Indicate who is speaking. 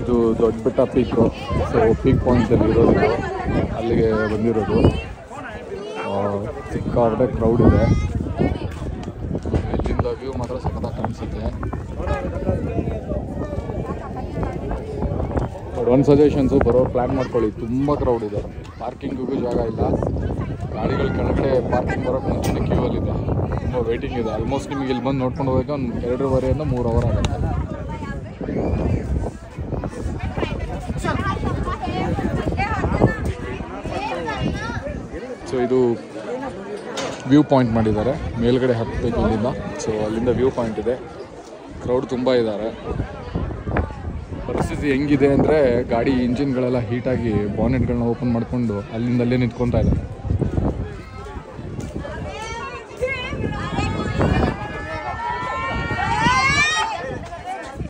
Speaker 1: ಇದು ದೊಡ್ಡ ಬೆಟ್ಟ ಪೀಕು. ಸೊ ಪೀಕ್ ಪಾಯಿಂಟಲ್ಲಿ ಇರೋದು, ಅಲ್ಲಿಗೆ ಬಂದಿರೋದು. ಸಿಕ್ಕಾಪಟ್ಟೆ ಕ್ರೌಡ್ ಇದೆ. ಇಲ್ಲಿಂದ ವ್ಯೂ ಮಾತ್ರ ಸಖತ್ತಾಗಿ ಕಾಣಿಸುತ್ತೆ. ಒಂದು ಸಜೆಷನ್ಸು, ಬರೋರು ಪ್ಲ್ಯಾನ್ ಮಾಡ್ಕೊಳ್ಳಿ, ತುಂಬ ಕ್ರೌಡ್ ಇದೆ. ಪಾರ್ಕಿಂಗಿಗೂ ಜಾಗ ಇಲ್ಲ. ಗಾಡಿಗಳ ಕೆಳಗಡೆ ಪಾರ್ಕಿಂಗ್ ಬರೋಕ್ಕೆ ಮುಂಚೆನೇ ಕ್ಯೂ ಅಲ್ಲಿದೆ, ತುಂಬ ವೇಟಿಂಗ್ ಇದೆ. ಆಲ್ಮೋಸ್ಟ್ ನಿಮಗೆ ಇಲ್ಲಿ ಬಂದು ನೋಡ್ಕೊಂಡು ಹೋಗೋಕ್ಕೆ ಒಂದು 2.5 3 ಅವರ್ ಆಗುತ್ತೆ. ಸೊ ಇದು ವ್ಯೂ ಪಾಯಿಂಟ್ ಮಾಡಿದ್ದಾರೆ, ಮೇಲ್ಗಡೆ ಹತ್ತಬೇಕು ಇಲ್ಲಿಂದ. ಸೊ ಅಲ್ಲಿಂದ ವ್ಯೂ ಪಾಯಿಂಟ್ ಇದೆ. ಕ್ರೌಡ್ ತುಂಬ ಇದ್ದಾರೆ. ಪರಿಸ್ಥಿತಿ ಹೆಂಗಿದೆ ಅಂದರೆ ಗಾಡಿ ಇಂಜಿನ್ಗಳೆಲ್ಲ ಹೀಟಾಗಿ ಬಾನೆಟ್ಗಳನ್ನ ಓಪನ್ ಮಾಡಿಕೊಂಡು ಅಲ್ಲಿಂದಲ್ಲೇ ನಿಂತ್ಕೊತಾ ಇದ್ದಾರೆ.